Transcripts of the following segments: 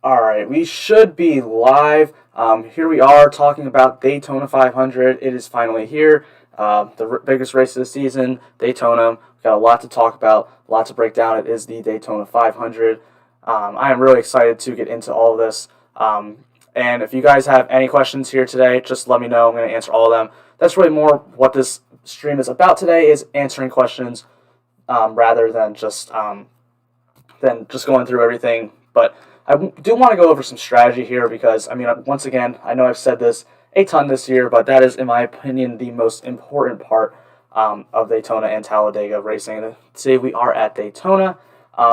Alright, we should be live. Here we are talking about Daytona 500. It is finally here. The biggest race of the season, Daytona. We've got a lot to talk about, a lot to break down. It is the Daytona 500. I am really excited to get into all of this. And if you guys have any questions here today, just let me know. I'm going to answer all of them. That's really more what this stream is about today, is answering questions rather than just going through everything. But I do want to go over some strategy here because, I mean, once again, I know I've said this a ton this year, but that is, in my opinion, the most important part of Daytona and Talladega racing. Today we are at Daytona.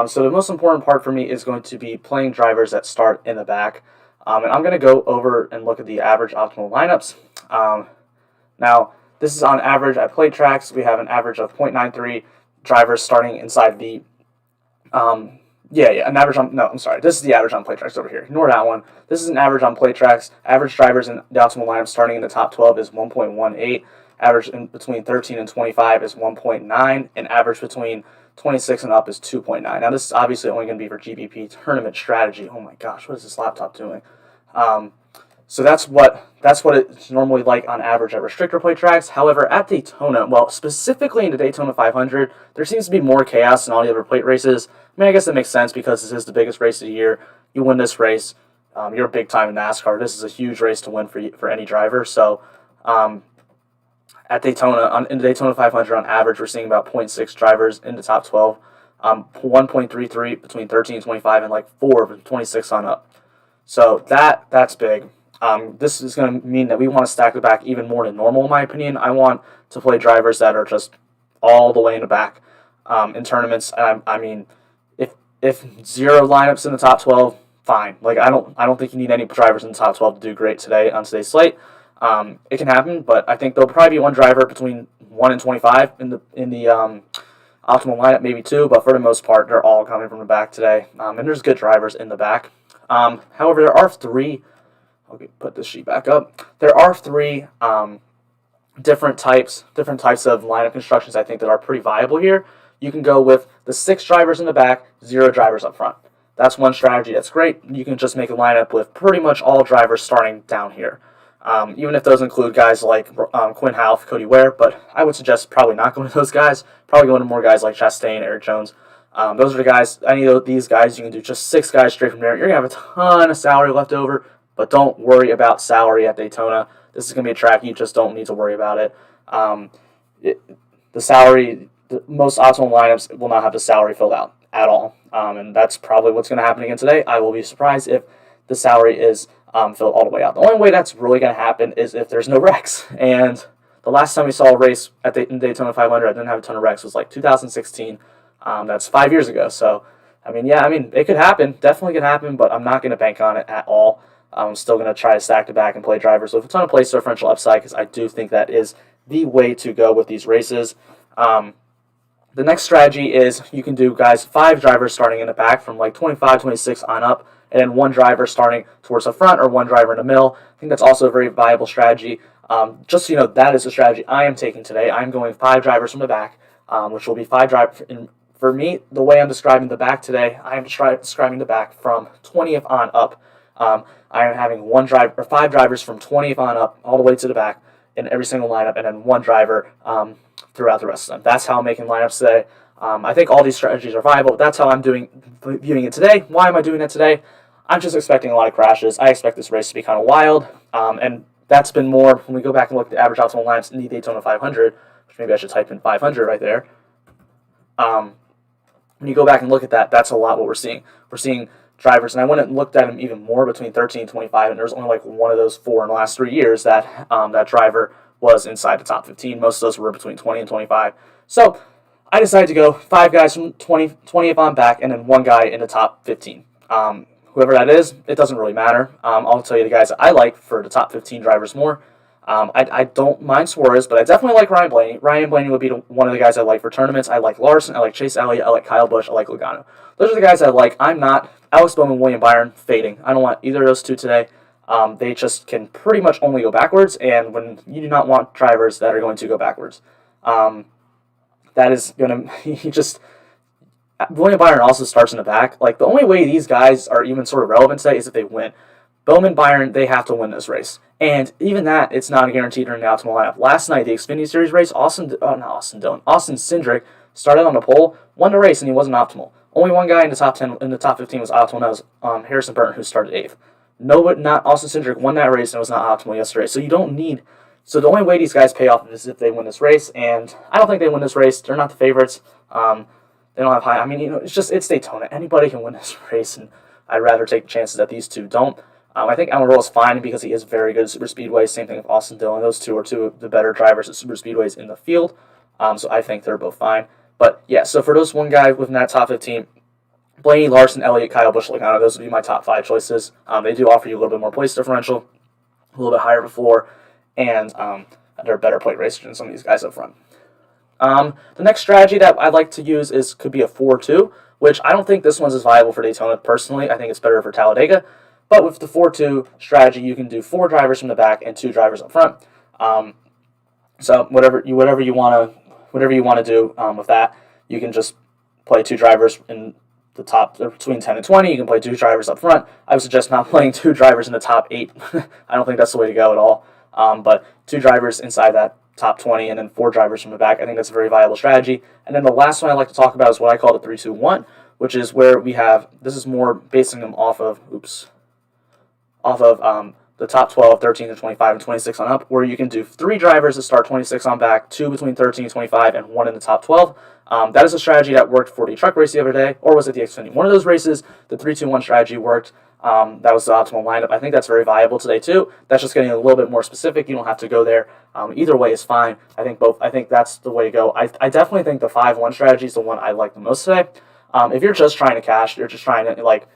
So the most important part for me is going to be playing drivers that start in the back. And I'm going to go over and look at the average optimal lineups. Now, this is on average at plate tracks. We have an average of 0.93 drivers starting inside the an average on, no, I'm sorry, this is the average on plate tracks over here. Ignore that one. This is an average on plate tracks. Average drivers in the optimal lineup starting in the top 12 is 1.18. Average in between 13 and 25 is 1.9. And average between 26 and up is 2.9. Now, this is obviously only going to be for GPP tournament strategy. Oh my gosh, what is this laptop doing? So that's what it's normally like on average at restrictor plate tracks. However, at Daytona, well, specifically in the Daytona 500, there seems to be more chaos than all the other plate races. I mean, I guess that makes sense because this is the biggest race of the year. You win this race, you're big time in NASCAR. This is a huge race to win for any driver. So at Daytona, in the Daytona 500, on average, we're seeing about 0.6 drivers in the top 12, 1.33 between 13 and 25, and like 4 from 26 on up. So that's big. This is going to mean that we want to stack the back even more than normal, in my opinion. I want to play drivers that are just all the way in the back in tournaments. And I mean, if 0 lineups in the top 12, fine. Like I don't think you need any drivers in the top 12 to do great today on today's slate. It can happen, but I think there'll probably be one driver between 1 and 25 in the optimal lineup, maybe 2. But for the most part, they're all coming from the back today. And there's good drivers in the back. However, there are 3. Okay, put this sheet back up. There are 3 different types of lineup constructions I think that are pretty viable here. You can go with the 6 drivers in the back, 0 drivers up front. That's one strategy. That's great. You can just make a lineup with pretty much all drivers starting down here. Even if those include guys like Quinn Houff, Cody Ware, but I would suggest probably not going to those guys. Probably going to more guys like Chastain, Eric Jones. Those are the guys. Any of these guys, you can do just 6 guys straight from there. You're going to have a ton of salary left over, but don't worry about salary at Daytona. This is going to be a track you just don't need to worry about it. The salary, the most optimal lineups will not have the salary filled out at all. And that's probably what's going to happen again today. I will be surprised if the salary is filled all the way out. The only way that's really going to happen is if there's no wrecks. And the last time we saw a race in Daytona 500, I didn't have a ton of wrecks, was like 2016. That's 5 years ago. So, it could happen. Definitely could happen, but I'm not going to bank on it at all. I'm still going to try to stack the back and play drivers with a ton of place differential upside because I do think that is the way to go with these races. The next strategy is you can do, guys, 5 drivers starting in the back from like 25, 26 on up, and then 1 driver starting towards the front or 1 driver in the middle. I think that's also a very viable strategy. Just so you know, that is the strategy I am taking today. I'm going 5 drivers from the back, which will be 5 drivers. For me, the way I'm describing the back today, I am describing the back from 20th on up. I am having 5 drivers from 20th on up all the way to the back in every single lineup, and then 1 driver throughout the rest of them. That's how I'm making lineups today. I think all these strategies are viable. That's how I'm viewing it today. Why am I doing that today? I'm just expecting a lot of crashes. I expect this race to be kind of wild, and that's been more when we go back and look at the average optimal lineups in the Daytona 500, which maybe I should type in 500 right there. When you go back and look at that, that's a lot what we're seeing. We're seeing drivers, and I went and looked at them even more between 13 and 25, and there's only like 1 of those 4 in the last 3 years that that driver was inside the top 15. Most of those were between 20 and 25. So I decided to go 5 guys from 20th on back, and then 1 guy in the top 15. Whoever that is, it doesn't really matter. I'll tell you the guys that I like for the top 15 drivers more. I don't mind Suarez, but I definitely like Ryan Blaney. Ryan Blaney would be one of the guys I like for tournaments. I like Larson, I like Chase Elliott, I like Kyle Busch, I like Logano. Those are the guys I like. I'm not Alex Bowman, William Byron, fading. I don't want either of those 2 today. They just can pretty much only go backwards, and when you do not want drivers that are going to go backwards. That that is going to, he just, William Byron also starts in the back. Like, the only way these guys are even sort of relevant today is if they win. Bowman, Byron, they have to win this race. And even that, it's not a guarantee during the optimal lineup. Last night, the Xfinity Series race, Austin Cindric started on the pole, won the race, and he wasn't optimal. Only one guy in the top 10, in the top 15 was optimal, and that was Harrison Burton, who started 8th. Not Austin Cindric won that race and was not optimal yesterday. So you don't need. So the only way these guys pay off is if they win this race, and I don't think they win this race. They're not the favorites. They don't have high. I mean, it's Daytona. Anybody can win this race, and I'd rather take chances that these two don't. I think Almirola is fine because he is very good at super speedways. Same thing with Austin Dillon. Those two are two of the better drivers at super speedways in the field. So I think they're both fine. But yeah, so for those one guy within that top 15, Blaney, Larson, Elliott, Kyle Busch, Logano, those would be my top 5 choices. They do offer you a little bit more place differential, a little bit higher of a floor, and they're better plate racers than some of these guys up front. The next strategy that I'd like to use could be a 4-2, which I don't think this one's as viable for Daytona personally. I think it's better for Talladega. But with the 4-2 strategy, you can do 4 drivers from the back and 2 drivers up front. So whatever you want to do with that, you can just play 2 drivers in the top between 10 and 20. You can play 2 drivers up front. I would suggest not playing 2 drivers in the top 8. I don't think that's the way to go at all. But 2 drivers inside that top 20 and then 4 drivers from the back. I think that's a very viable strategy. And then the last one I'd like to talk about is what I call the 3-2-1, which is where we have, this is more basing them off of the top 12, 13 to 25, and 26 on up, where you can do 3 drivers that start 26 on back, 2 between 13 and 25, and 1 in the top 12. That is a strategy that worked for the truck race the other day, or was it the Xfinity? One of those races, the 3-2-1 strategy worked. That was the optimal lineup. I think that's very viable today too. That's just getting a little bit more specific. You don't have to go there. Either way is fine. I think that's the way to go. I definitely think the 5-1 strategy is the one I like the most today. If you're just trying to cash, you're just trying to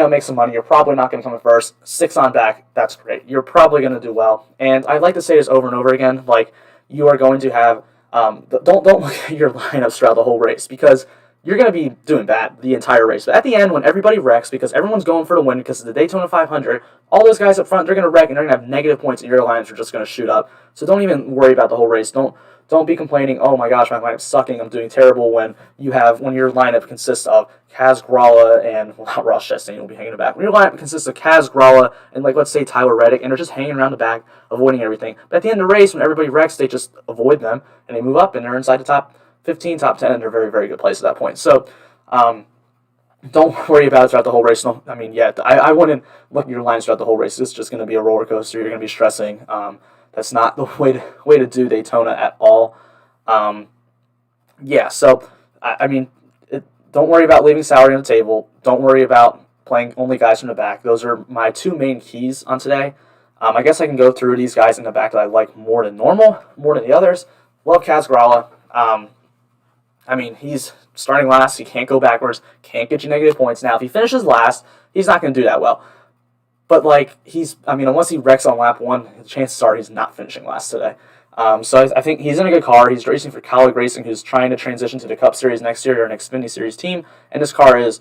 make some money, you're probably not going to come in first. 6 on back, that's great. You're probably going to do well. And I'd like to say this over and over again, you are going to have, don't look at your lineups throughout the whole race, because you're going to be doing bad the entire race. But at the end, when everybody wrecks, because everyone's going for the win because of the Daytona 500, all those guys up front, they're going to wreck, and they're going to have negative points, and your lines are just going to shoot up. So don't even worry about the whole race. Don't be complaining, oh my gosh, my lineup's sucking, I'm doing terrible, when your lineup consists of Kaz Gralla and, not Ross Chastain, will be hanging in the back. When your lineup consists of Kaz Gralla and, let's say Tyler Reddick, and they're just hanging around the back, avoiding everything. But at the end of the race, when everybody wrecks, they just avoid them, and they move up, and they're inside the top 15, top 10, and they're very, very good place at that point. So, don't worry about it throughout the whole race. No, I wouldn't look at your lines throughout the whole race. It's just going to be a roller coaster. You're going to be stressing. That's not the way to do Daytona at all. So, don't worry about leaving salary on the table. Don't worry about playing only guys from the back. Those are my 2 main keys on today. I guess I can go through these guys in the back that I like more than normal, more than the others. Love Kaz Gralla. He's starting last. He can't go backwards. Can't get you negative points. Now, if he finishes last, he's not going to do that well. But, unless he wrecks on lap 1, the chances are he's not finishing last today. So I think he's in a good car. He's racing for Kaulig Racing, who's trying to transition to the Cup Series next year, or an Xfinity Series team. And this car is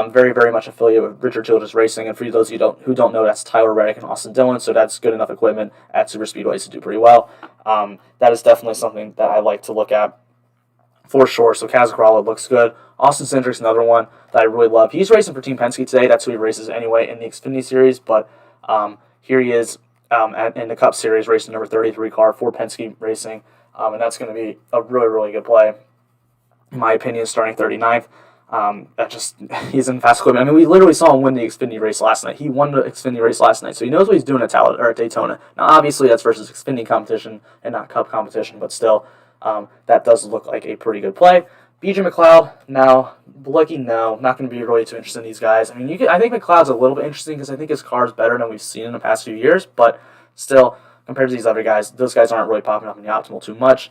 very, very much affiliated with Richard Childress Racing. And for those of you who don't know, that's Tyler Reddick and Austin Dillon. So that's good enough equipment at super speedways to do pretty well. That is definitely something that I like to look at for sure. So Kaz Gralla looks good. Austin Cindric's another one that I really love. He's racing for Team Penske today. That's who he races anyway in the Xfinity Series. But here he is in the Cup Series racing number 33 car for Penske Racing. And that's going to be a really, really good play, in my opinion, starting 39th. He's in fast equipment. We literally saw him win the Xfinity race last night. He won the Xfinity race last night, so he knows what he's doing at Daytona. Now, obviously, that's versus Xfinity competition and not Cup competition, but still, that does look like a pretty good play. BJ McLeod, now, not going to be really too interested in these guys. I think McLeod's a little bit interesting because I think his car is better than we've seen in the past few years, but still, compared to these other guys, those guys aren't really popping up in the optimal too much.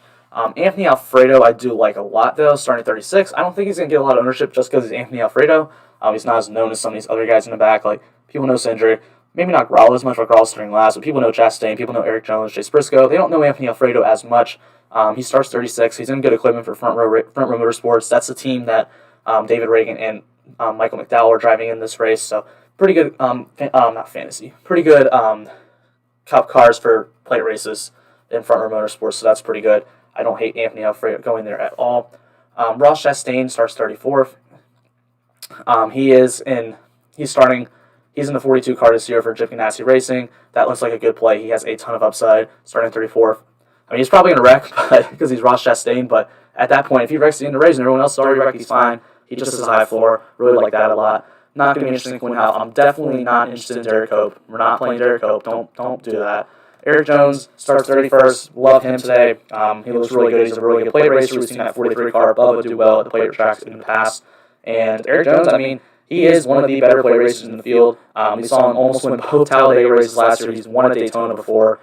Anthony Alfredo, I do like a lot, though, starting 36. I don't think he's going to get a lot of ownership just because he's Anthony Alfredo. He's not as known as some of these other guys in the back. People know Cindric. Maybe not Gralla as much, like Gralla's starting last, but people know Chastain, people know Eric Jones, Chase Briscoe. They don't know Anthony Alfredo as much. He starts 36. He's in good equipment for Front Row Motorsports. That's the team that David Reagan and Michael McDowell are driving in this race. So pretty good, pretty good Cup cars for plate races in Front Row Motorsports. So that's pretty good. I don't hate Anthony Alfredo going there at all. Ross Chastain starts 34th. He's in the 42 car this year for Draftkings Racing. That looks like a good play. He has a ton of upside, starting 34th. I mean, he's probably going to wreck because he's Ross Chastain, but at that point, if he wrecks the end of the race and everyone else is already wrecked, he's fine. He just has a high floor. Really like that a lot. Not going to be interesting to win out. I'm definitely not interested in Derek Cope. We're not playing Derek Cope. Don't do that. Eric Jones starts 31st. Love him today. He looks really good. He's a really good plate racer. We've seen that 43 car Bubba do well at the plate tracks in the past. And Eric Jones, I mean, he is one of the better plate racers in the field. We saw him almost win both Talladega races last year. He's won at Daytona before.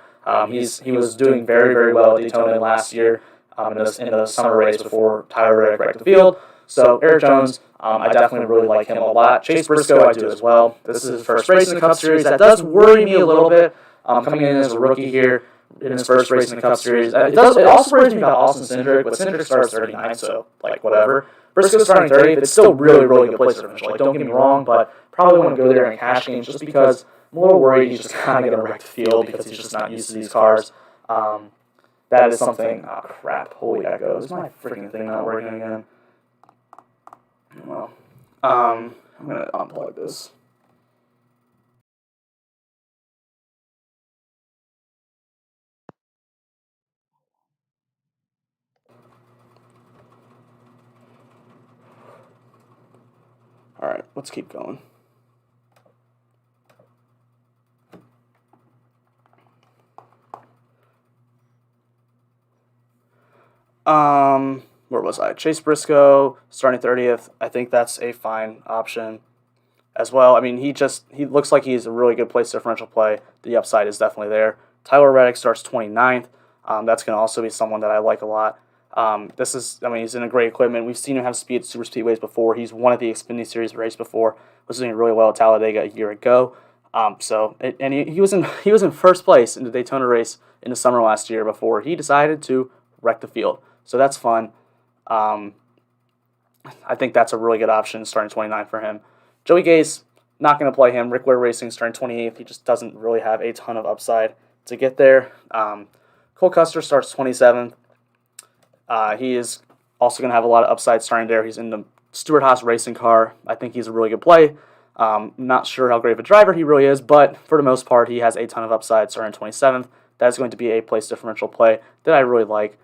He was doing very, very well at Daytona last year in the summer race before Tyler Reddick wrecked the field. So Eric Jones, I definitely really like him a lot. Chase Briscoe, I do as well. This is his first race in the Cup Series. That does worry me a little bit. Coming in as a rookie here in his first race in the Cup Series. It also worries me about Austin Cindric, but Cindric starts 39, so whatever. Briscoe's starting 30th. It's still really, really good place to finish. Don't get me wrong, but probably want to go there in cash games just because I'm a little worried he's just kind of going to wreck the field because he's just not used to these cars. That is something. Oh crap! Holy echo! Is my freaking thing not working again? Well, I'm gonna unplug this. All right, let's keep going. Where was I? Chase Briscoe starting 30th. I think that's a fine option as well. I mean, he looks like he's a really good place differential play. The upside is definitely there. Tyler Reddick starts 29th. That's going to also be someone that I like a lot. He's in a great equipment. We've seen him have speed at super speedways before. He's won at the Xfinity Series race before. Was doing really well at Talladega a year ago. He was in first place in the Daytona race in the summer last year before he decided to wreck the field. So that's fun. I think that's a really good option starting 29 for him. Joey Gase, not going to play him. Rick Ware Racing starting 28th. He just doesn't really have a ton of upside to get there. Cole Custer starts 27th. He is also going to have a lot of upside starting there. He's in the Stewart Haas racing car. I think he's a really good play. Not sure how great of a driver he really is, but for the most part, he has a ton of upside starting 27th. That's going to be a place differential play that I really like.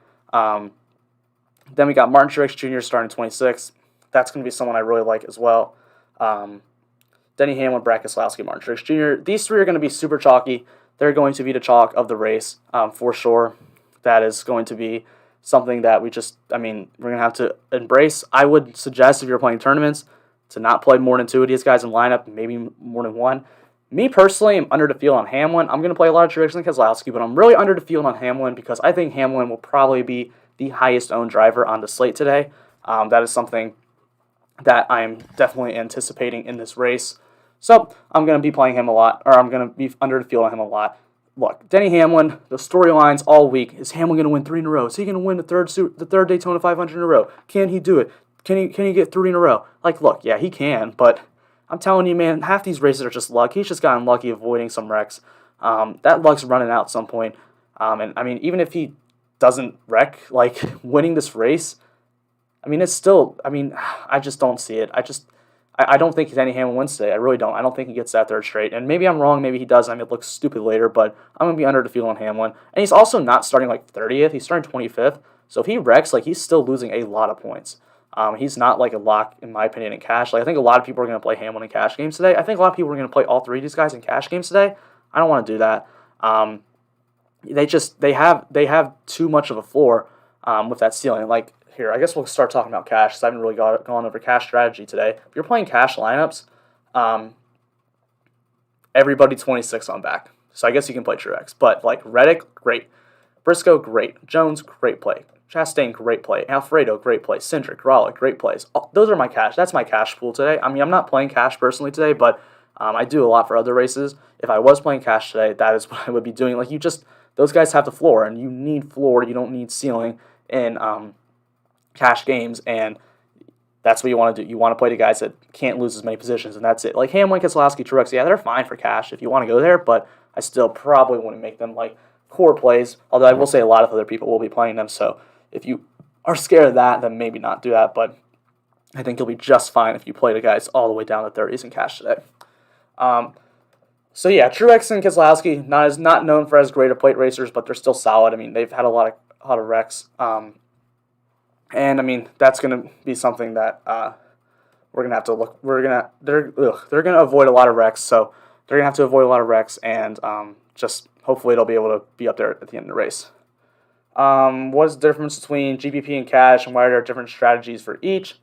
Then we got Martin Truex Jr. starting 26th. That's going to be someone I really like as well. Denny Hamlin, Brad Keselowski, Martin Truex Jr. These three are going to be super chalky. They're going to be the chalk of the race for sure. That is going to be something that we're going to have to embrace. I would suggest if you're playing tournaments to not play more than two of these guys in lineup, maybe more than one. Me personally, I'm under the field on Hamlin. I'm going to play a lot of Truex and Keselowski, but I'm really under the field on Hamlin because I think Hamlin will probably be the highest owned driver on the slate today. That is something that I'm definitely anticipating in this race. So I'm going to be playing him a lot, or I'm going to be under the field on him a lot. Look, Denny Hamlin, the storylines all week, is Hamlin going to win 3 in a row? Is he going to win the third Daytona 500 in a row? Can he do it? Can he get 3 in a row? Look, yeah, he can, but I'm telling you, man, half these races are just luck. He's just gotten lucky avoiding some wrecks. That luck's running out at some point. Even if he doesn't wreck, winning this race, it's still, I just don't see it. I don't think Denny Hamlin wins today. I really don't. I don't think he gets that third straight. And maybe I'm wrong. Maybe he does. It looks stupid later, but I'm going to be under the field on Hamlin. And he's also not starting 30th. He's starting 25th. So if he wrecks, he's still losing a lot of points. He's not a lock, in my opinion, in cash. I think a lot of people are going to play Hamlin in cash games today. I think a lot of people are going to play all three of these guys in cash games today. I don't want to do that. They have too much of a floor with that ceiling. Here, I guess we'll start talking about cash because I haven't really gone over cash strategy today. If you're playing cash lineups, everybody 26 on back. So I guess you can play Truex. But Reddick, great. Briscoe, great. Jones, great play. Chastain, great play. Alfredo, great play. Cindric, Raleigh, great plays. Those are my cash. That's my cash pool today. I'm not playing cash personally today, but I do a lot for other races. If I was playing cash today, that is what I would be doing. Those guys have the floor, and you need floor. You don't need ceiling in cash games, and that's what you want to do. You want to play the guys that can't lose as many positions, and that's it. Hamlin, Keselowski, Truex, yeah, they're fine for cash if you want to go there, but I still probably wouldn't make them core plays, although I will say a lot of other people will be playing them, so if you are scared of that, then maybe not do that. But I think you'll be just fine if you play the guys all the way down to 30s in cash today. So yeah, Truex and Keselowski not known for as great of plate racers, but they're still solid. I mean, they've had a lot of wrecks, and I mean that's going to be something that we're gonna have to look. They're gonna avoid a lot of wrecks, so they're gonna have to avoid a lot of wrecks, and just hopefully they'll be able to be up there at the end of the race. What's the difference between GPP and cash, and why are there different strategies for each?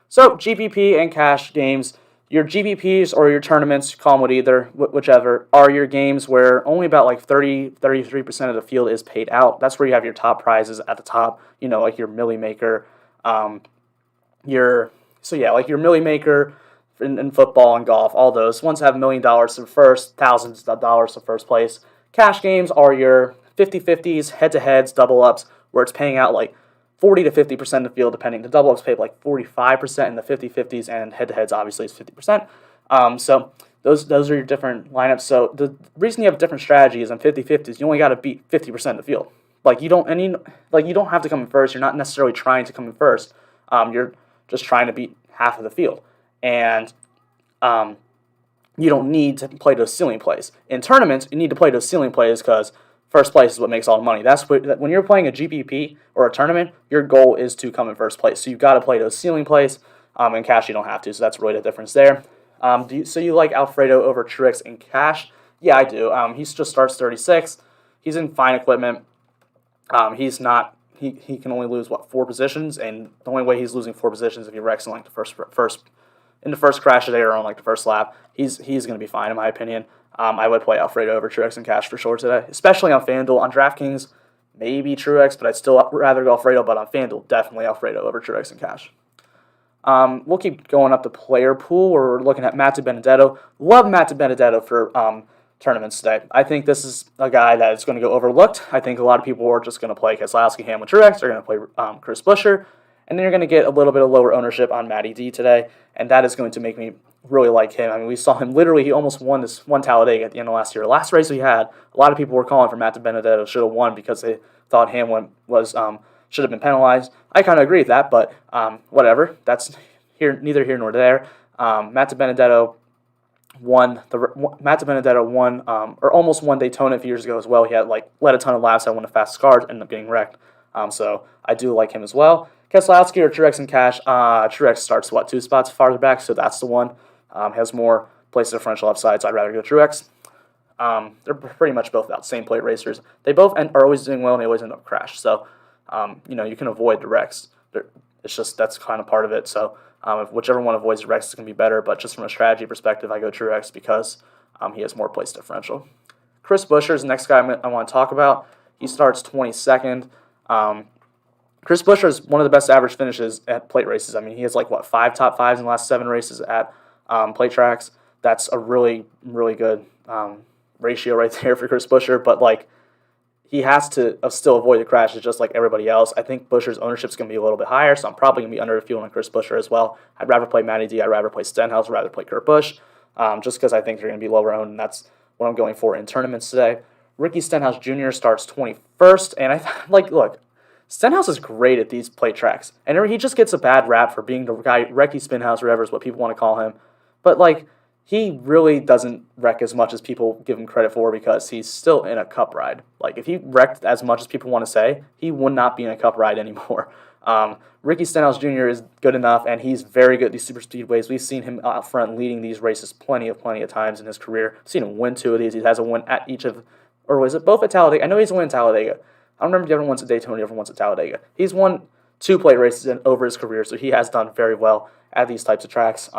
So GPP and cash games, your GPPs or your tournaments, call them whichever, are your games where only about like 33% of the field is paid out. That's where you have your top prizes at the top, like your Millie Maker, like your Millie Maker in football and golf, all those ones have $1 million to first, thousands of dollars to first place. Cash games are your 50-50s, head-to-heads, double-ups, where it's paying out like 40 to 50% of the field, depending. The double-ups pay like 45% in the 50-50s, and head-to-heads obviously is 50%. So those are your different lineups. So the reason you have different strategies on 50-50s, you only got to beat 50% of the field. You don't have to come in first. You're not necessarily trying to come in first. You're just trying to beat half of the field, and you don't need to play those ceiling plays. In tournaments, you need to play those ceiling plays because first place is what makes all the money. That's when you're playing a GPP or a tournament, your goal is to come in first place. So you've got to play those ceiling plays. In cash, you don't have to. So that's really the difference there. So you like Alfredo over Truex in cash? Yeah, I do. He just starts 36. He's in fine equipment. He's not. He can only lose 4 positions, and the only way he's losing 4 positions if he wrecks in like the first crash today or on like the first lap. He's going to be fine in my opinion. I would play Alfredo over Truex in cash for sure today, especially on FanDuel. On Draftkings, maybe Truex, but I'd still rather go Alfredo. But on FanDuel, definitely Alfredo over Truex in cash. We'll keep going up the player pool. We're looking at Matt DiBenedetto. Love Matt DiBenedetto for tournaments today. I think this is a guy that is going to go overlooked. I think a lot of people are just going to play Keselowski, Hamlin, Truex. They're going to play Chris Buescher, and then you're going to get a little bit of lower ownership on Matty D today, and that is going to make me really like him. I mean, we saw him literally, he almost won Talladega at the end of last year. Last race we had, a lot of people were calling for Matt DiBenedetto should have won because they thought Hamlin should have been penalized. I kind of agree with that, but whatever. That's neither here nor there. Matt DiBenedetto won or almost won Daytona a few years ago as well. He had led a ton of laps, had one of the fastest cars, ended up getting wrecked. So I do like him as well. Keselowski or Truex in cash? Truex starts 2 spots farther back, so that's the one. Has more place differential upside, so I'd rather go Truex. They're pretty much both about same plate racers. They both are always doing well, and they always end up crash. So you can avoid the wrecks. It's just that's kind of part of it. So if whichever one avoids the wrecks is going to be better. But just from a strategy perspective, I go Truex because he has more place differential. Chris Buescher is the next guy I want to talk about. He starts 22nd. Chris Buescher is one of the best average finishes at plate races. I mean, he has 5 top 5s in the last 7 races at plate tracks. That's a really, really good ratio right there for Chris Buescher. But he has to still avoid the crashes just like everybody else. I think Buescher's ownership is going to be a little bit higher, so I'm probably going to be under a few on Chris Buescher as well. I'd rather play Matty D. I'd rather play Stenhouse. I'd rather play Kurt Busch, just because I think they're going to be lower owned, and that's what I'm going for in tournaments today. Ricky Stenhouse Jr. starts 21st, and look, Stenhouse is great at these plate tracks, and he just gets a bad rap for being the guy, Wrecky Spinhouse, whatever is what people want to call him. But he really doesn't wreck as much as people give him credit for because he's still in a cup ride. If he wrecked as much as people want to say, he would not be in a cup ride anymore. Ricky Stenhouse Jr. is good enough, and he's very good at these super speedways. We've seen him out front leading these races plenty of times in his career. We've seen him win 2 of these. He has a win at each of, or was it both at Talladega? I know he's won at Talladega. I don't remember the other ones at Daytona, the other ones at Talladega. He's won 2 plate races over his career, so he has done very well at these types of tracks.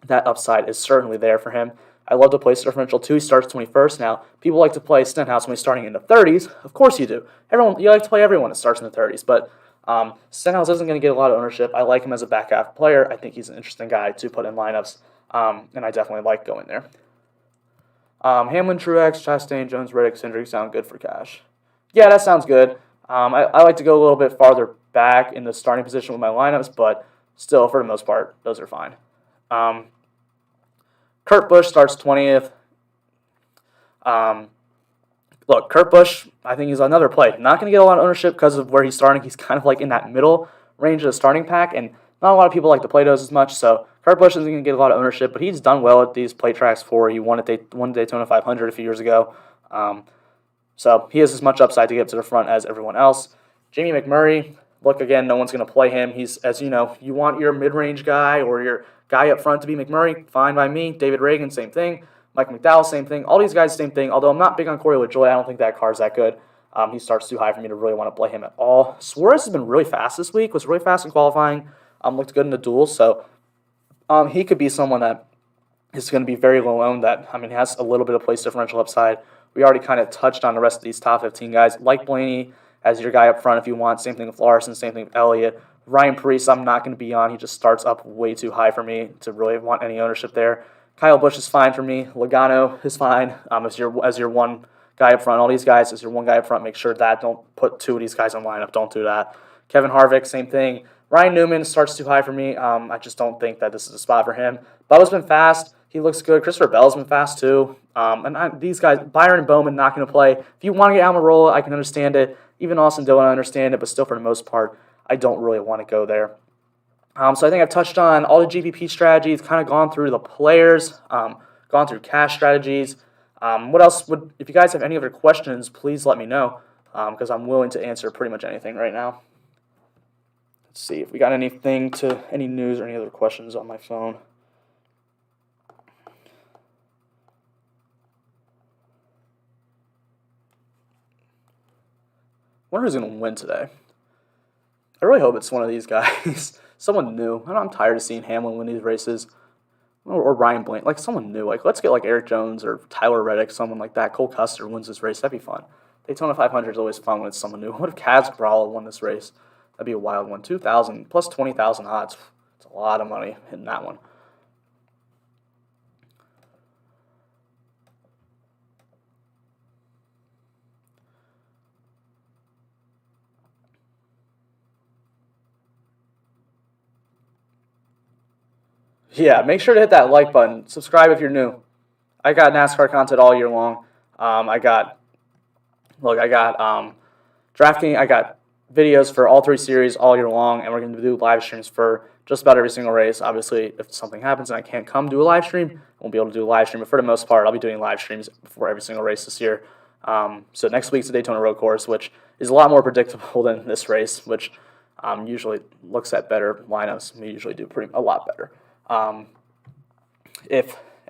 That upside is certainly there for him. I love the place differential too. He starts 21st now. People like to play Stenhouse when he's starting in the 30s. Of course you do. You like to play everyone that starts in the 30s, but Stenhouse isn't going to get a lot of ownership. I like him as a back half player. I think he's an interesting guy to put in lineups, and I definitely like going there. Hamlin, Truex, Chastain, Jones, Reddick, Cindric sound good for cash. Yeah, that sounds good. I like to go a little bit farther back in the starting position with my lineups, but still, for the most part, those are fine. Kurt Busch starts 20th. look, Kurt Busch, I think he's another play. Not going to get a lot of ownership because of where he's starting. He's kind of like in that middle range of the starting pack, and not a lot of people like to play those as much. So Kurt Busch isn't going to get a lot of ownership, but he's done well at these play tracks before. He won Daytona 500 a few years ago. So he has as much upside to get up to the front as everyone else. Jamie McMurray, look, again, no one's going to play him. He's, as you know, you want your mid-range guy or your guy up front to be McMurray, fine by me. David Reagan, same thing. Mike McDowell, same thing. All these guys, same thing. Although I'm not big on Corey LaJoy, I don't think that car's that good. He starts too high for me to really want to play him at all. Suarez has been really fast this week. Was really fast in qualifying. Looked good in the duels. So he could be someone that is going to be very low owned. That has a little bit of place differential upside. We already kind of touched on the rest of these top 15 guys. Like Blaney as your guy up front if you want. Same thing with Larson. Same thing with Elliott. Ryan Preece, I'm not going to be on. He just starts up way too high for me to really want any ownership there. Kyle Busch is fine for me. Logano is fine as your one guy up front. All these guys as your one guy up front. Make sure that don't put two of these guys in lineup. Don't do that. Kevin Harvick, same thing. Ryan Newman starts too high for me. I just don't think that this is a spot for him. Bubba's been fast. He looks good. Christopher Bell's been fast too. These guys, Byron and Bowman, not going to play. If you want to get Almirola, I can understand it. Even Austin Dillon, I understand it. But still, for the most part, I don't really want to go there. So I think I've touched on all the GPP strategies, kind of gone through the players, gone through cash strategies. What else if you guys have any other questions, please let me know because I'm willing to answer pretty much anything right now. Let's see if we got any news or any other questions on my phone. I wonder who's going to win today. I really hope it's one of these guys. Someone new. I'm tired of seeing Hamlin win these races. Or Ryan Blaney. Like, someone new. Like, let's get, like, Eric Jones or Tyler Reddick, someone like that. Cole Custer wins this race. That'd be fun. Daytona 500 is always fun when it's someone new. What if Kaz Grala won this race? That'd be a wild one. 2,000 plus 20,000 odds. It's a lot of money hitting that one. Yeah, make sure to hit that like button. Subscribe if you're new. I got NASCAR content all year long. I got Draftkings. I got videos for all three series all year long, and we're going to do live streams for just about every single race. Obviously, if something happens and I can't come do a live stream, I won't be able to do a live stream. But for the most part, I'll be doing live streams before every single race this year. So next week's the Daytona Road Course, which is a lot more predictable than this race, which usually looks at better lineups. We usually do a lot better. And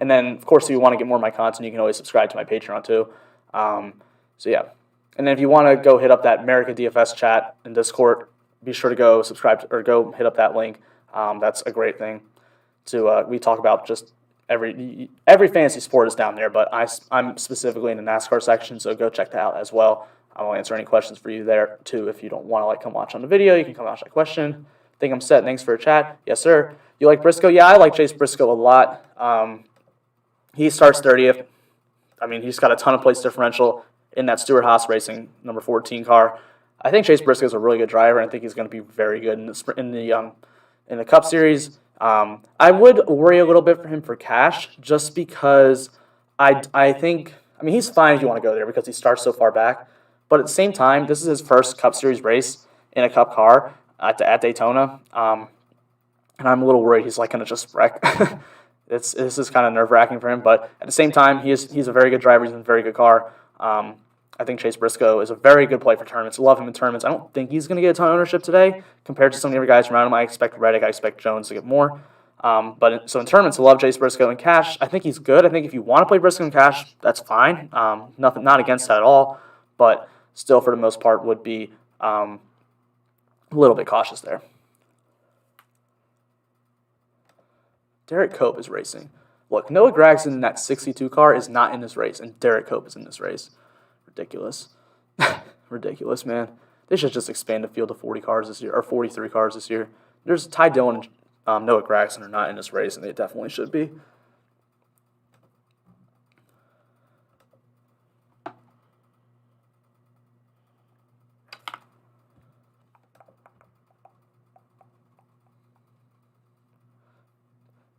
then, of course, if you want to get more of my content, you can always subscribe to my Patreon too. So yeah. And then if you want to go hit up that America DFS chat in Discord, be sure to go subscribe or go hit up that link. That's a great thing. We talk about just every fantasy sport is down there, but I'm specifically in the NASCAR section, so go check that out as well. I will answer any questions for you there too. If you don't want to come watch on the video, you can come watch that question. Think I'm set. Thanks for a chat. Yes, sir. You like Briscoe? Yeah, I like Chase Briscoe a lot. He starts 30th. He's got a ton of place differential in that Stewart Haas Racing number 14 car. I think Chase Briscoe is a really good driver, and I think he's going to be very good in the Cup Series. I would worry a little bit for him for cash, just because I think he's fine if you want to go there because he starts so far back. But at the same time, this is his first Cup Series race in a Cup car at Daytona, and I'm a little worried he's going to just wreck. This is kind of nerve-wracking for him, but at the same time, he's a very good driver. He's in a very good car. I think Chase Briscoe is a very good play for tournaments. Love him in tournaments. I don't think he's going to get a ton of ownership today compared to some of the other guys around him. I expect Reddick. I expect Jones to get more. So in tournaments, I love Chase Briscoe. In cash, I think he's good. I think if you want to play Briscoe in cash, that's fine. Not against that at all, but still for the most part would be a little bit cautious there. Derek Cope is racing. Look, Noah Gragson in that 62 car is not in this race, and Derek Cope is in this race. Ridiculous. Ridiculous, man. They should just expand the field to 40 cars this year, or 43 cars this year. There's Ty Dillon and Noah Gragson are not in this race, and they definitely should be.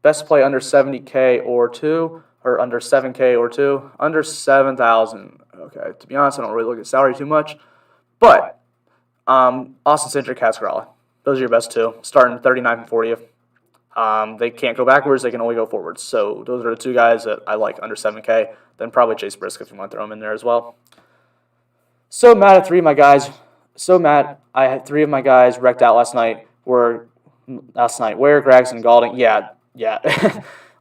Best play under 70K or 2, or under 7K or 2, under 7,000. Okay, to be honest, I don't really look at salary too much. But Austin Cindric, Cascarella. Those are your best two. Starting 39th and 40th. They can't go backwards. They can only go forwards. So those are the two guys that I like under 7K. Then probably Chase Briscoe if you want to throw him in there as well. So mad at three of my guys. So mad. I had three of my guys wrecked out last night. Ware, Gregson, Galding. Yeah.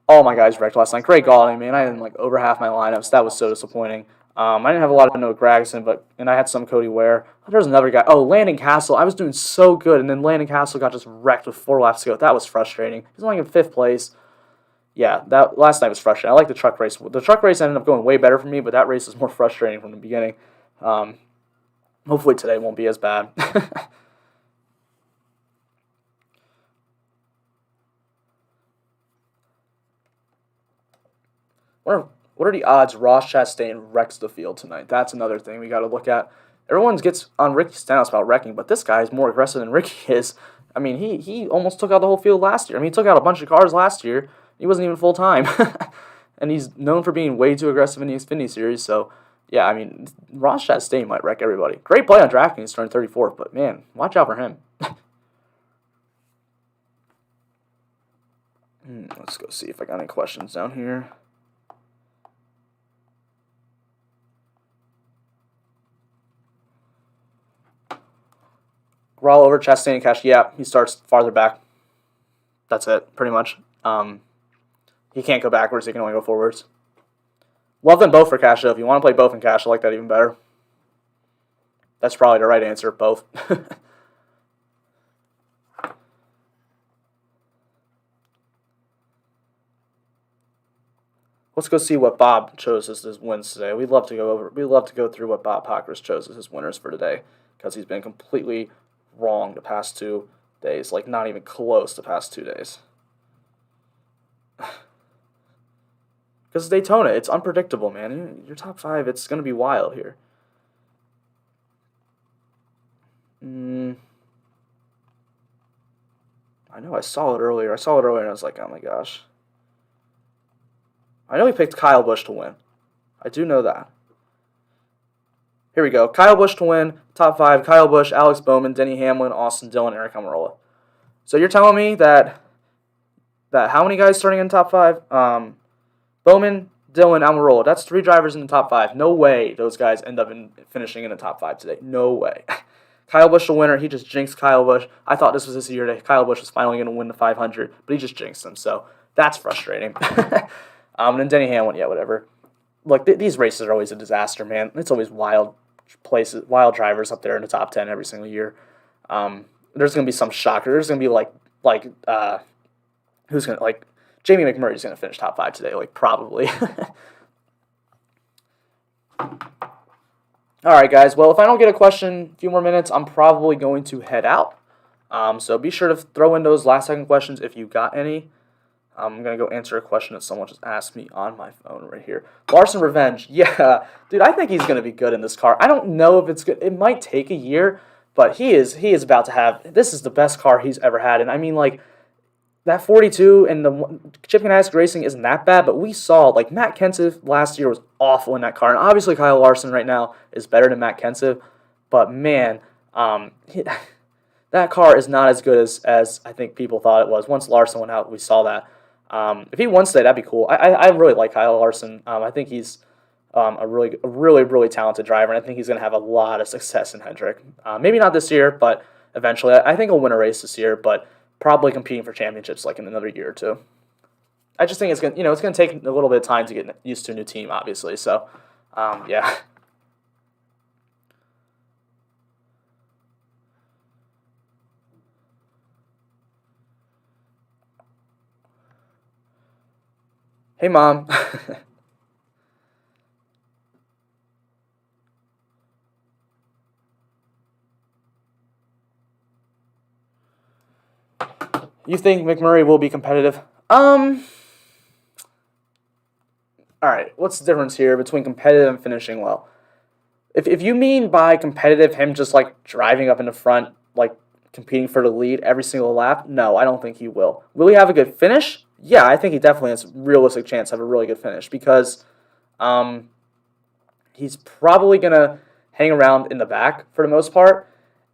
All my guys wrecked last night. Great Galding, man. I had like over half my lineups. That was so disappointing. I didn't have a lot of Noah Gregson, and I had some Cody Ware. There's another guy. Oh, Landon Castle. I was doing so good, and then Landon Castle got just wrecked with 4 laps to go. That was frustrating. He's only in 5th place. Yeah, that last night was frustrating. I like the truck race. The truck race ended up going way better for me, but that race was more frustrating from the beginning. Hopefully today won't be as bad. What are the odds Ross Chastain wrecks the field tonight? That's another thing we got to look at. Everyone gets on Ricky Stenhouse about wrecking, but this guy is more aggressive than Ricky is. I mean, he almost took out the whole field last year. I mean, he took out a bunch of cars last year. He wasn't even full time. And he's known for being way too aggressive in the Xfinity Series. So, yeah, I mean, Ross Chastain might wreck everybody. Great play on DraftKings, turning 34th, but, man, watch out for him. Let's go see if I got any questions down here. Raw over Chastain and Cash. Yeah, he starts farther back. That's it, pretty much. He can't go backwards. He can only go forwards. Love them both for Cash, though. If you want to play both in Cash, I like that even better. That's probably the right answer, both. Let's go see what Bob chose as his wins today. We'd love to go through what Bob Pockers chose as his winners for today, because he's been completely wrong the past 2 days, like not even close the past 2 days. Because Daytona, it's unpredictable, man. Your top 5, it's going to be wild here. I know I saw it earlier. And I was like, oh my gosh. I know he picked Kyle Busch to win. I do know that. Here we go. Kyle Busch to win. Top 5. Kyle Busch, Alex Bowman, Denny Hamlin, Austin Dillon, Eric Almirola. So you're telling me that how many guys starting in the top 5? Bowman, Dillon, Almirola. That's 3 drivers in the top 5. No way those guys end up finishing in the top 5 today. No way. Kyle Busch the winner. He just jinxed Kyle Busch. I thought this was his year today. Kyle Busch was finally going to win the 500, but he just jinxed him. So that's frustrating. And then Denny Hamlin, yeah, whatever. Look, these races are always a disaster, man. It's always wild drivers up there in the top 10 every single year. There's going to be some shocker. There's going to be who's going to, Jamie McMurray's going to finish top 5 today, probably. All right, guys. Well, if I don't get a question, a few more minutes, I'm probably going to head out. So be sure to throw in those last-second questions if you got any. I'm going to go answer a question that someone just asked me on my phone right here. Larson Revenge. Yeah, dude, I think he's going to be good in this car. I don't know if it's good. It might take a year, but he is about to have – this is the best car he's ever had. And I mean, that 42 and the Chip Ganassi Racing isn't that bad, but we saw, Matt Kenseth last year was awful in that car. And obviously Kyle Larson right now is better than Matt Kenseth. But, man, that car is not as good as I think people thought it was. Once Larson went out, we saw that. If he won today, that'd be cool. I really like Kyle Larson. I think he's a really talented driver, and I think he's going to have a lot of success in Hendrick. Maybe not this year, but eventually. I think he'll win a race this year, but probably competing for championships in another year or two. I just think it's going to take a little bit of time to get used to a new team, obviously. So, yeah. Hey, Mom. You think McMurray will be competitive? All right, what's the difference here between competitive and finishing well? If you mean by competitive him just driving up in the front, competing for the lead every single lap, no, I don't think he will. Will he have a good finish? Yeah, I think he definitely has a realistic chance to have a really good finish because he's probably going to hang around in the back for the most part,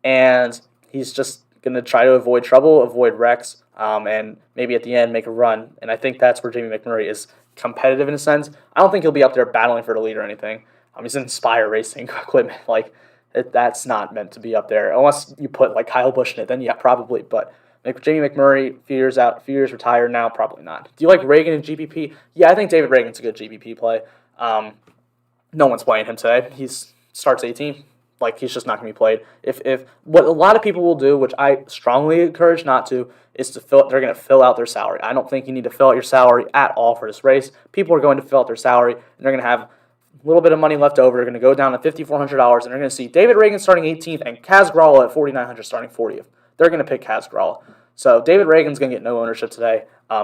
and he's just going to try to avoid trouble, avoid wrecks, and maybe at the end make a run. And I think that's where Jamie McMurray is competitive in a sense. I don't think he'll be up there battling for the lead or anything. He's in Inspire Racing equipment. Like, that's not meant to be up there. Unless you put, like, Kyle Busch in it, then yeah, probably. But Jamie McMurray, few years retired now, probably not. Do you like Reagan in GPP? Yeah, I think David Reagan's a good GPP play. No one's playing him today. He starts 18th. Like, he's just not going to be played. If what a lot of people will do, which I strongly encourage not to, is they're going to fill out their salary. I don't think you need to fill out your salary at all for this race. People are going to fill out their salary, and they're going to have a little bit of money left over. They're going to go down to $5,400, and they're going to see David Reagan starting 18th and Kaz Grala at $4,900 starting 40th. They're going to pick Kaz Grala. So David Reagan's going to get no ownership today.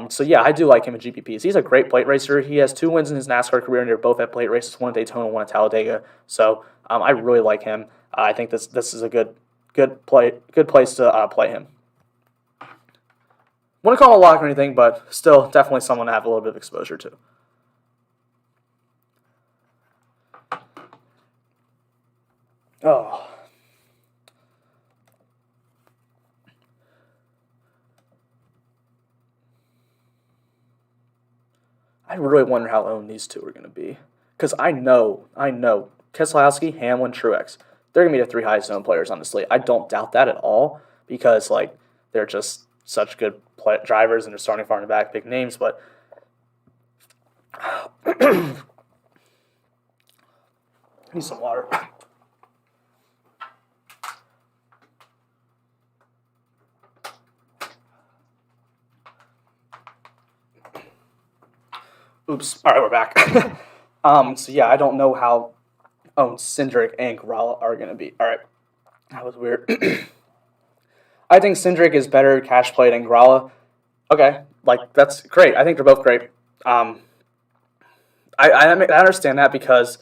So yeah, I do like him in GPPs. He's a great plate racer. He has 2 wins in his NASCAR career, and they're both at plate races, one at Daytona, one at Talladega. So I really like him. I think this is a good place to play him. Wouldn't call him a lock or anything, but still definitely someone to have a little bit of exposure to. Oh. I really wonder how owned these two are going to be. Because I know, Keselowski, Hamlin, Truex, they're going to be the 3 highest owned players on the slate. I don't doubt that at all because, like, they're just such good drivers and they're starting far in the back, big names. But I need some water. Oops. All right, we're back. So yeah, I don't know how Cindric and Grala are going to be. All right, that was weird. I think Cindric is better cash play than Grala. Okay, like, that's great. I think they're both great. I understand that because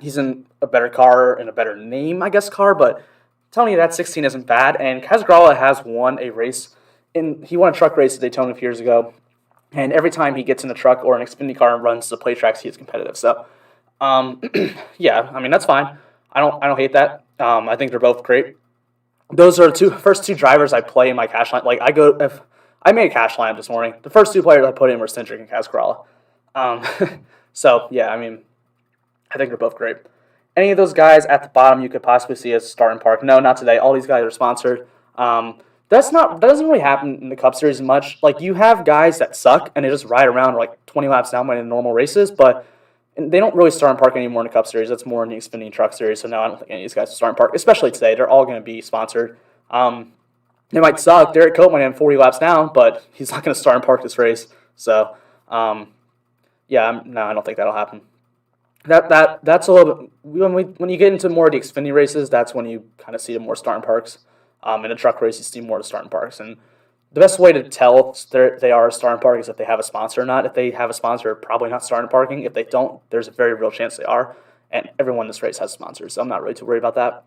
he's in a better car and a better name, I guess, car. But telling you that 16 isn't bad. And Kaz Grala has won a race. He won a truck race at Daytona a few years ago. And every time he gets in a truck or an Xfinity car and runs the play tracks, he is competitive. So, yeah, I mean, that's fine. I don't hate that. I think they're both great. Those are first two drivers I play in my cash line. Like, if I made a cash line this morning, the first 2 players I put in were Cindric and Kaz Grala. So yeah, I mean, I think they're both great. Any of those guys at the bottom you could possibly see as starting park? No, not today. All these guys are sponsored. That doesn't really happen in the Cup Series much. Like, you have guys that suck and they just ride around like 20 laps down by in normal races, but they don't really start in park anymore in the Cup Series. That's more in the Xfinity Truck Series. So no, I don't think any of these guys will start in park, especially today. They're all going to be sponsored. They might suck. Derek Cope might have 40 laps down, but he's not going to start in park this race. So yeah, no, I don't think that'll happen. That's a little bit when you get into more of the Xfinity races. That's when you kind of see the more starting parks. In a truck race, you see more of the starting parks, and the best way to tell if they are a starting park is if they have a sponsor or not. If they have a sponsor, probably not starting parking. If they don't, there's a very real chance they are. And everyone in this race has sponsors, so I'm not really too worried about that.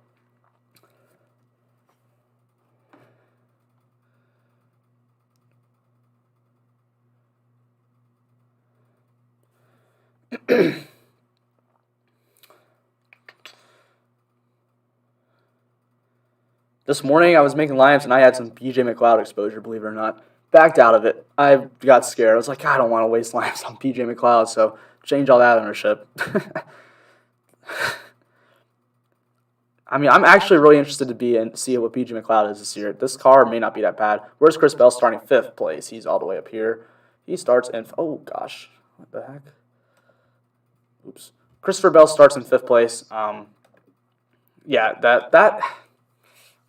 This morning I was making lineups and I had some BJ McLeod exposure, believe it or not. Backed out of it. I got scared. I was like, I don't want to waste lineups on BJ McLeod, so change all that ownership. I mean, I'm actually really interested to see what BJ McLeod is this year. This car may not be that bad. Where's Chris Bell starting 5th place? He's all the way up here. He starts in, oh gosh, what the heck? Oops. Christopher Bell starts in 5th place. Yeah, that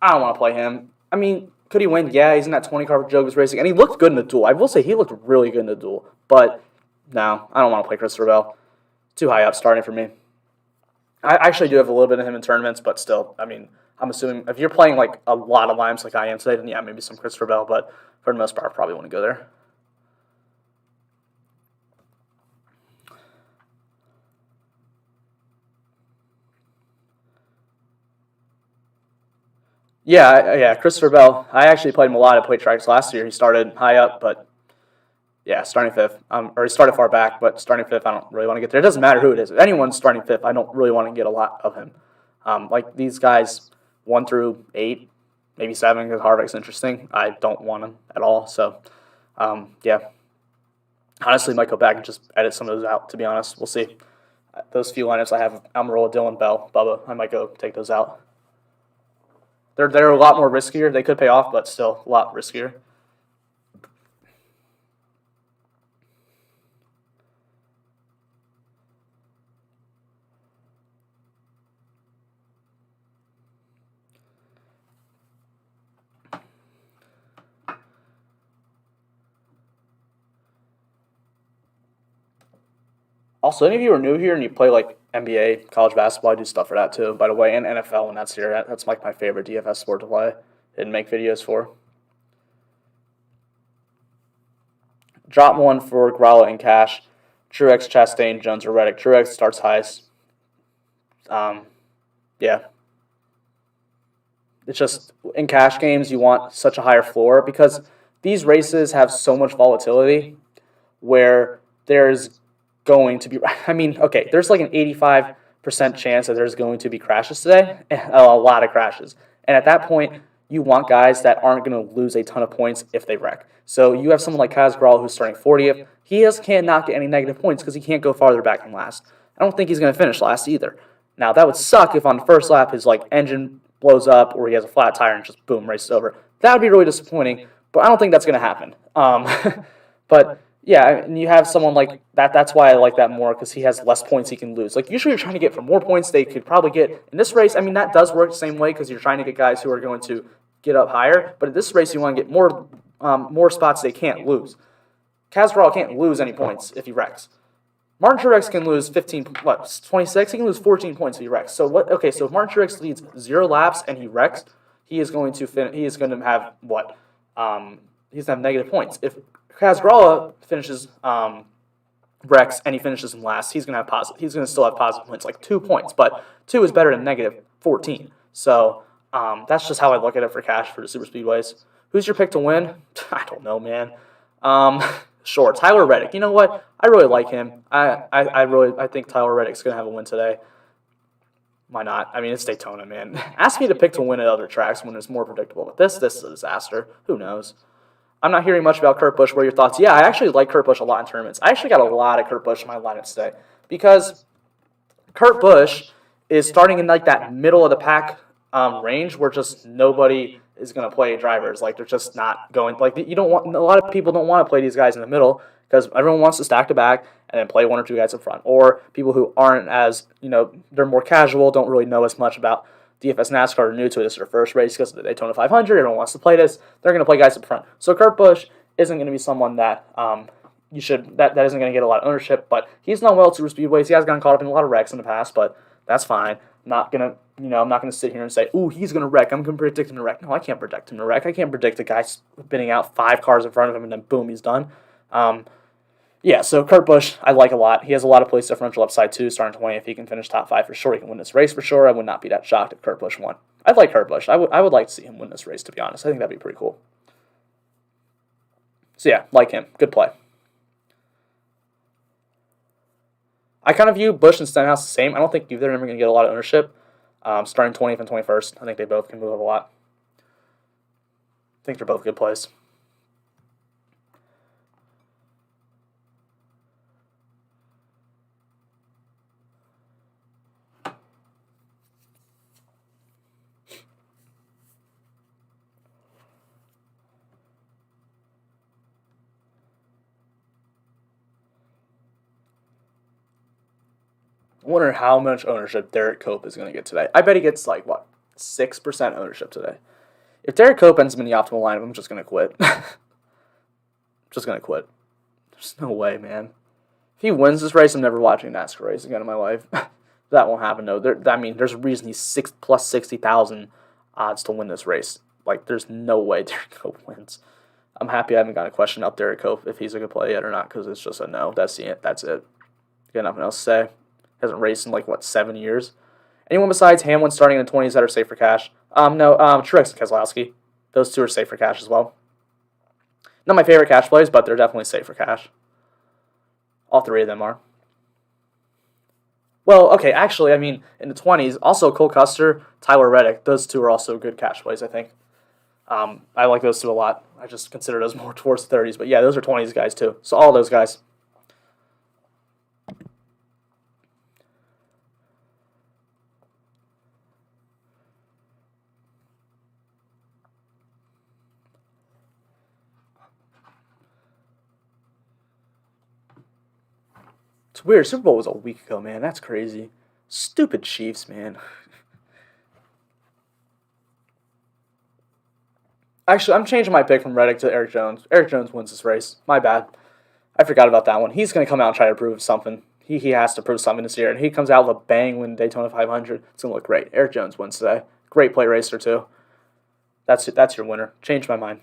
I don't want to play him. I mean, could he win? Yeah, he's in that 20 car for Joe was racing, and he looked good in the duel. I will say he looked really good in the duel, but no, I don't want to play Christopher Bell. Too high up starting for me. I actually do have a little bit of him in tournaments, but still, I mean, I'm assuming if you're playing like a lot of lineups like I am today, then yeah, maybe some Christopher Bell, but for the most part, I probably want to go there. Yeah, Christopher Bell. I actually played him a lot at plate tracks last year. He started high up, but Yeah, starting fifth. Or he started far back, but starting fifth, I don't really want to get there. It doesn't matter who it is. If anyone's starting fifth, I don't really want to get a lot of him. Like these guys, 1 through 8, maybe 7, because Harvick's interesting. I don't want him at all. So, yeah. Honestly, might go back and just edit some of those out, to be honest. We'll see. Those few lineups I have, Almirola, Dylan, Bell, Bubba, I might go take those out. They're a lot more riskier. They could pay off, but still a lot riskier. Also, any of you are new here and you play like NBA, college basketball, I do stuff for that too, by the way, and NFL when that's here. That's like my favorite DFS sport to play and make videos for. Drop one for Growler and Cash. Truex, Chastain, Jones, or Reddick. Truex starts highest. Yeah. It's just in cash games you want such a higher floor because these races have so much volatility where there's going to be, I mean, okay, there's like an 85% chance that there's going to be crashes today, a lot of crashes. And at that point, you want guys that aren't going to lose a ton of points if they wreck. So you have someone like Kaz Grall who's starting 40th. He cannot get any negative points because he can't go farther back than last. I don't think he's going to finish last either. Now, that would suck if on the first lap his like engine blows up or he has a flat tire and just boom, race over. That would be really disappointing, but I don't think that's going to happen. But yeah, and you have someone like that. That's why I like that more because he has less points he can lose. Like usually you're trying to get for more points they could probably get in this race. I mean that does work the same way because you're trying to get guys who are going to get up higher. But in this race you want to get more spots they can't lose. Casperall can't lose any points if he wrecks. Martin Truex can lose 26? He can lose 14 points if he wrecks. So what? Okay, so if Martin Truex leads 0 laps and he wrecks, he is going to have what? He's going to have negative points. If Casgralla finishes wrecks and he finishes in last, he's going to have positive. He's going to still have positive points, like 2 points, but 2 is better than negative 14. So that's just how I look at it for cash for the super speedways. Who's your pick to win? I don't know, man. Sure, Tyler Reddick. You know what? I really like him. I think Tyler Reddick's gonna have a win today. Why not? I mean, it's Daytona, man. Ask me to pick to win at other tracks when it's more predictable. But this is a disaster. Who knows? I'm not hearing much about Kurt Busch. What are your thoughts? Yeah, I actually like Kurt Busch a lot in tournaments. I actually got a lot of Kurt Busch in my lineup today because Kurt Busch is starting in like that middle of the pack range where just nobody is going to play drivers. Like they're just not going. Like you don't want. A lot of people don't want to play these guys in the middle because everyone wants to stack to back and then play 1 or 2 guys up front. Or people who aren't as they're more casual, don't really know as much about DFS NASCAR, are new to it. This is their first race because of the Daytona 500. Everyone wants to play this. They're going to play guys up front. So Kurt Busch isn't going to be someone that that isn't going to get a lot of ownership. But he's done well at super speedways. He has gotten caught up in a lot of wrecks in the past, but that's fine. I'm not gonna sit here and say, "Ooh, he's gonna wreck." I'm gonna predict him to wreck. No, I can't predict him to wreck. I can't predict a guy spinning out 5 cars in front of him and then boom, he's done. Yeah, so Kurt Busch, I like a lot. He has a lot of place differential upside too. Starting 20, if he can finish top 5 for sure, he can win this race for sure. I would not be that shocked if Kurt Busch won. I'd like Kurt Busch. I would like to see him win this race. To be honest, I think that'd be pretty cool. So yeah, like him. Good play. I kind of view Busch and Stenhouse the same. I don't think either of them are going to get a lot of ownership. Starting 20th and 21st, I think they both can move up a lot. I think they're both good plays. I wonder how much ownership Derek Cope is going to get today. I bet he gets 6% ownership today. If Derek Cope ends up in the optimal lineup, I'm just going to quit. Just going to quit. There's no way, man. If he wins this race, I'm never watching a NASCAR race again in my life. That won't happen, no. There's a reason he's plus 60,000 odds to win this race. There's no way Derek Cope wins. I'm happy I haven't got a question up Derek Cope if he's a good play yet or not, because it's just a no. That's it. Got nothing else to say. Hasn't raced in 7 years. Anyone besides Hamlin starting in the 20s that are safe for cash? No, Truex and Keselowski. Those 2 are safe for cash as well. Not my favorite cash plays, but they're definitely safe for cash. All three of them are. Well, okay, actually, I mean, in the 20s, also Cole Custer, Tyler Reddick, those two are also good cash plays, I think. I like those two a lot. I just consider those more towards the 30s, but yeah, those are 20s guys too. So all those guys. It's weird. Super Bowl was a week ago, man. That's crazy. Stupid Chiefs, man. Actually, I'm changing my pick from Reddick to Eric Jones. Eric Jones wins this race. My bad. I forgot about that one. He's going to come out and try to prove something. He has to prove something this year. And he comes out with a bang win Daytona 500. It's going to look great. Eric Jones wins today. Great play racer, too. That's your winner. Changed my mind.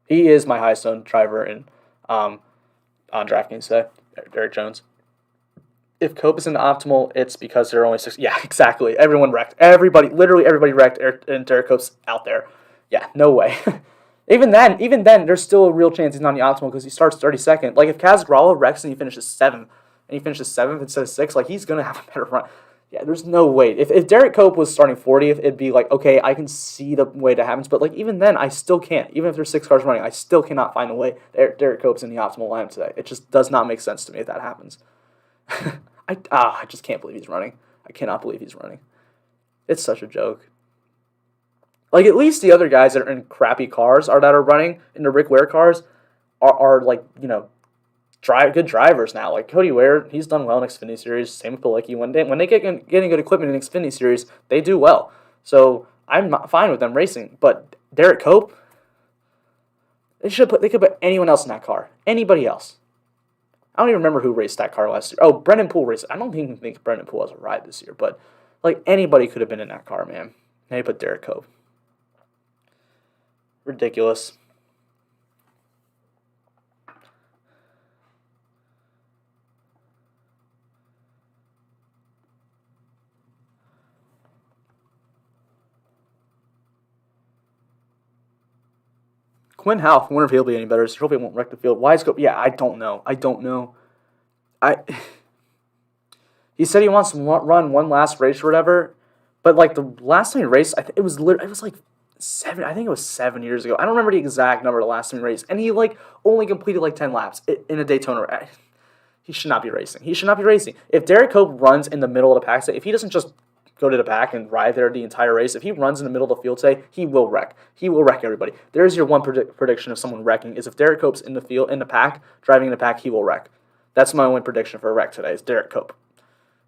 He is my highest owned driver on DraftKings today, Eric Jones. If Cope is in the optimal, it's because there are only 6. Yeah, exactly. Everyone wrecked. Literally everybody wrecked, and Derek Cope's out there. Yeah, no way. Even then, there's still a real chance he's not in the optimal because he starts 32nd. Like if Kazgrala wrecks and he finishes 7th, instead of 6th, like he's gonna have a better run. Yeah, there's no way. If Derek Cope was starting 40th, it'd be like, okay, I can see the way that happens. But like even then, I still can't. Even if there's 6 cars running, I still cannot find a way Derek Cope's in the optimal lineup today. It just does not make sense to me if that happens. I just can't believe he's running. I cannot believe he's running. It's such a joke. Like at least the other guys that are in crappy cars that are running in the Rick Ware cars are like, good drivers now. Like Cody Ware, he's done well in Xfinity Series. Same with Pilecki. When they get getting good equipment in Xfinity Series, they do well. So I'm fine with them racing. But Derek Cope, they could put anyone else in that car. Anybody else. I don't even remember who raced that car last year. Oh, Brendan Poole raced. I don't even think Brendan Poole has a ride this year. But like anybody could have been in that car, man. They put Derek Cope. Ridiculous. Quinn Houff, I wonder if he'll be any better. I hope he won't wreck the field. Why is Cope? Yeah, I don't know. He said he wants to run one last race or whatever, but like the last time he raced, it was like 7. I think it was 7 years ago. I don't remember the exact number of the last time he raced, and he like only completed like 10 laps in a Daytona. He should not be racing. If Derek Cope runs in the middle of the pack, if he doesn't just go to the back and ride there the entire race, if he runs in the middle of the field today, he will wreck. He will wreck everybody. There's your one prediction of someone wrecking is if Derek Cope's in the pack, driving in the pack, he will wreck. That's my only prediction for a wreck today is Derek Cope.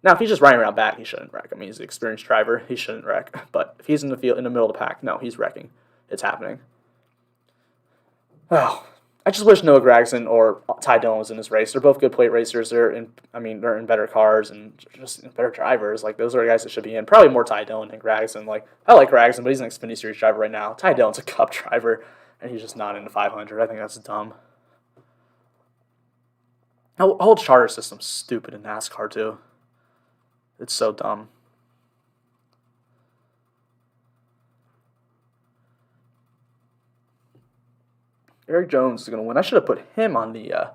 Now, if he's just riding around back, he shouldn't wreck. I mean, he's an experienced driver. He shouldn't wreck. But if he's in the field, in the middle of the pack, no, he's wrecking. It's happening. Oh, I just wish Noah Gragson or Ty Dillon was in this race. They're both good plate racers. They're in better cars and just better drivers. Like, those are the guys that should be in. Probably more Ty Dillon than Gragson. Like, I like Gragson, but he's an Xfinity Series driver right now. Ty Dillon's a Cup driver, and he's just not in the 500. I think that's dumb. The whole charter system's stupid in NASCAR, too. It's so dumb. Eric Jones is going to win. I should have put him on the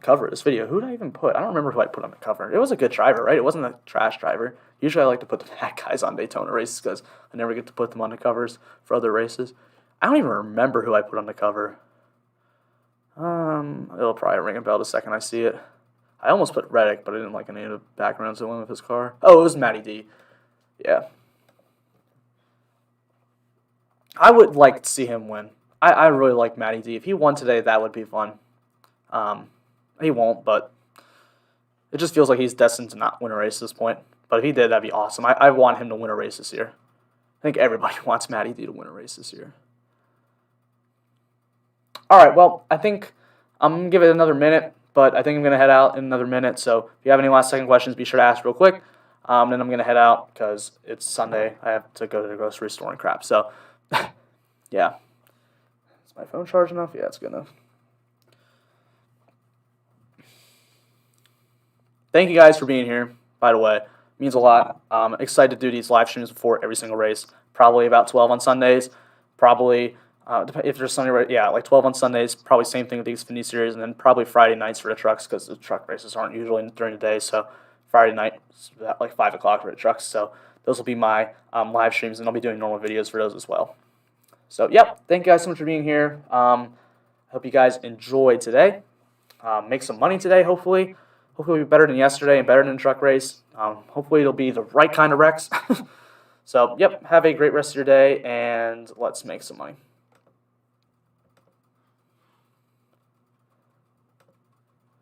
cover of this video. Who did I even put? I don't remember who I put on the cover. It was a good driver, right? It wasn't a trash driver. Usually I like to put the bad guys on Daytona races because I never get to put them on the covers for other races. I don't even remember who I put on the cover. It'll probably ring a bell the second I see it. I almost put Reddick, but I didn't like any of the backgrounds that went with his car. Oh, it was Matty D. Yeah. I would like to see him win. I really like Matty D. If he won today, that would be fun. He won't, but it just feels like he's destined to not win a race at this point. But if he did, that'd be awesome. I want him to win a race this year. I think everybody wants Matty D to win a race this year. All right, well, I think I'm going to give it another minute, but I think I'm going to head out in another minute. So if you have any last-second questions, be sure to ask real quick. Then I'm going to head out because it's Sunday. I have to go to the grocery store and crap. So, yeah. Is my phone charged enough? Yeah, it's good enough. Thank you guys for being here, by the way. It means a lot. Excited to do these live streams before every single race. Probably about 12 on Sundays. probably if there's Sunday, yeah, like 12 on Sundays, probably same thing with the Xfinity Series, and then probably Friday nights for the trucks because the truck races aren't usually during the day. So Friday night, like 5 o'clock for the trucks. So those will be my live streams, and I'll be doing normal videos for those as well. So, yep, thank you guys so much for being here. Hope you guys enjoyed today. Make some money today, hopefully. Hopefully it'll be better than yesterday and better than the truck race. Hopefully it'll be the right kind of wrecks. So, yep, have a great rest of your day, and let's make some money.